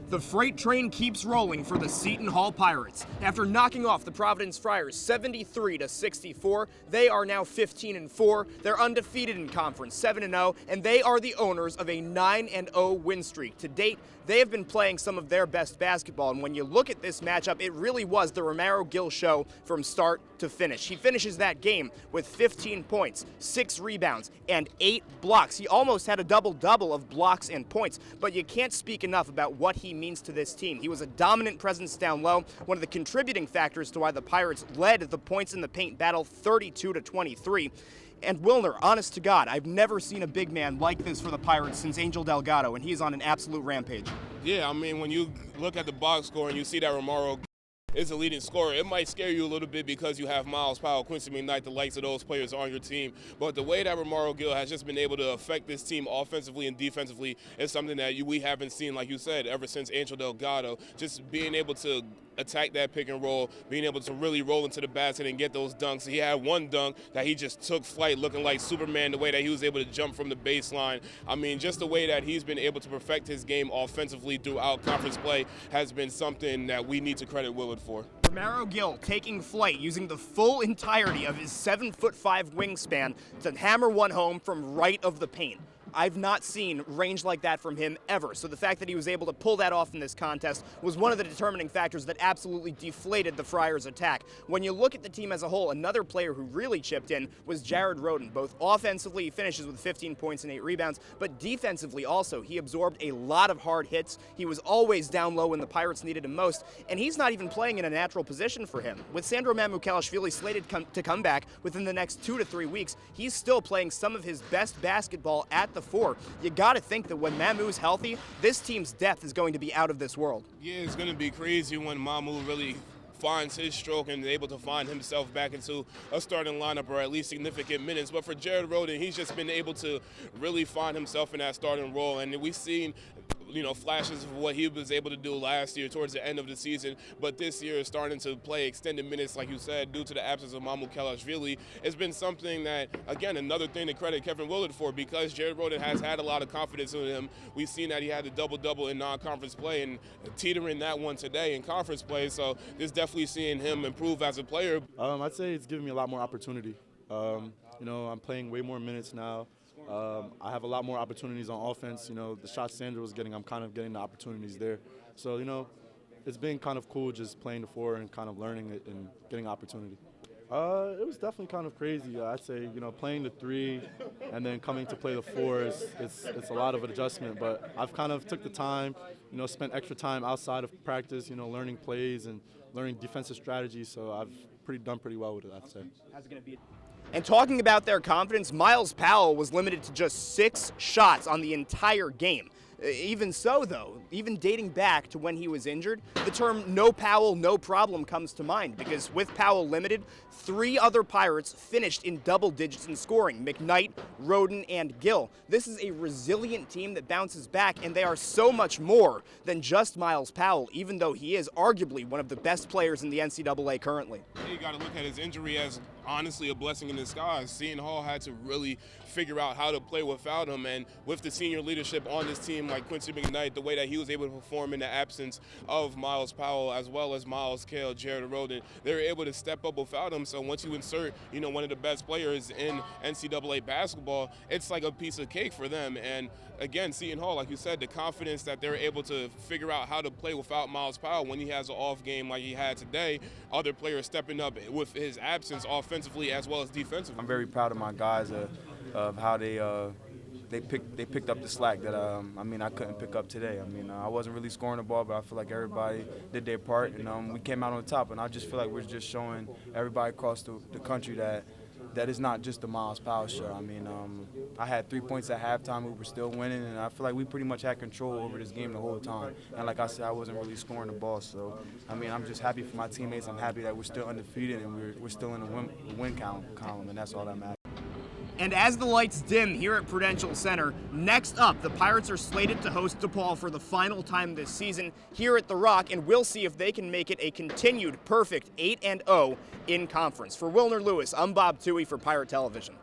The freight train keeps rolling for the Seton Hall Pirates. After knocking off the Providence Friars 73-64, they are now 15-4. They're undefeated in conference, 7-0, and they are the owners of a 9-0 win streak. To date, they have been playing some of their best basketball, and when you look at this matchup, it really was the Romero-Gill show from start to finish. He finishes that game with 15 points, 6 rebounds, and 8 blocks. He almost had a double-double of blocks and points, but you can't speak enough about what he means to this team. He was a dominant presence down low, one of the contributing factors to why the Pirates led the points in the paint battle 32-23. And Wilnir, honest to God, I've never seen a big man like this for the Pirates since Angel Delgado, and he's on an absolute rampage. Yeah, I mean, when you look at the box score and you see that Romero is the leading scorer, it might scare you a little bit because you have Myles, Powell, Quincy McKnight, the likes of those players on your team. But the way that Romero-Gill has just been able to affect this team offensively and defensively is something that we haven't seen, like you said, ever since Angel Delgado. Just being able to attack that pick and roll, being able to really roll into the basket and get those dunks. He had one dunk that he just took flight looking like Superman, the way that he was able to jump from the baseline. I mean, just the way that he's been able to perfect his game offensively throughout conference play has been something that we need to credit Willard for. Romero-Gill taking flight, using the full entirety of his 7'5" wingspan to hammer one home from right of the paint. I've not seen range like that from him ever. So the fact that he was able to pull that off in this contest was one of the determining factors that absolutely deflated the Friars' attack. When you look at the team as a whole, another player who really chipped in was Rhoden. Both offensively, he finishes with 15 points and 8 rebounds, but defensively also, he absorbed a lot of hard hits. He was always down low when the Pirates needed him most, and he's not even playing in a natural position for him. With Sandro Mamukelashvili slated to come back within the next 2 to 3 weeks, he's still playing some of his best basketball at the 4. You got to think that when Mamu's healthy, this team's depth is going to be out of this world. Yeah, it's going to be crazy when Mamu really finds his stroke and is able to find himself back into a starting lineup or at least significant minutes. But for Rhoden, he's just been able to really find himself in that starting role. And we've seen, flashes of what he was able to do last year towards the end of the season, but this year is starting to play extended minutes, like you said, due to the absence of Mamukelashvili. It's been something that, again, another thing to credit Kevin Willard for, because Rhoden has had a lot of confidence in him. We've seen that he had the double-double in non-conference play and teetering that one today in conference play, so this definitely seeing him improve as a player. I'd say it's given me a lot more opportunity. I'm playing way more minutes now. I have a lot more opportunities on offense. The shots Sandro was getting, I'm kind of getting the opportunities there. So, it's been kind of cool just playing the 4 and kind of learning it and getting opportunity. It was definitely kind of crazy. I'd say, playing the 3 and then coming to play the 4 it's a lot of adjustment. But I've kind of took the time, spent extra time outside of practice, learning plays and learning defensive strategies. So I've done pretty well with it, I'd say. How's it going to be? And talking about their confidence, Myles Powell was limited to just 6 shots on the entire game. Even so, though, even dating back to when he was injured, the term no Powell, no problem comes to mind, because with Powell limited, 3 other Pirates finished in double digits in scoring: McKnight, Rhoden, and Gill. This is a resilient team that bounces back, and they are so much more than just Myles Powell, even though he is arguably one of the best players in the NCAA currently. You got to look at his injury as honestly a blessing in disguise. Seton Hall had to really figure out how to play without him, and with the senior leadership on this team, like Quincy McKnight, the way that he was able to perform in the absence of Myles Powell as well as Myles Cale, Rhoden, they were able to step up without him. So once you insert, one of the best players in NCAA basketball, it's like a piece of cake for them. And again, Seton Hall, like you said, the confidence that they're able to figure out how to play without Myles Powell when he has an off game like he had today, other players stepping up with his absence offensively as well as defensively. I'm very proud of my guys of how they picked up the slack that I couldn't pick up today. I wasn't really scoring the ball, but I feel like everybody did their part, and we came out on top. And I just feel like we're just showing everybody across the country that it's not just the Myles Powell show. I had 3 points at halftime. We were still winning, and I feel like we pretty much had control over this game the whole time. And like I said, I wasn't really scoring the ball. So, I'm just happy for my teammates. I'm happy that we're still undefeated and we're still in the win column, and that's all that matters. And as the lights dim here at Prudential Center, next up, the Pirates are slated to host DePaul for the final time this season here at The Rock, and we'll see if they can make it a continued perfect 8-0 in conference. For Wilnir Louis, I'm Bob Towey for Pirate Television.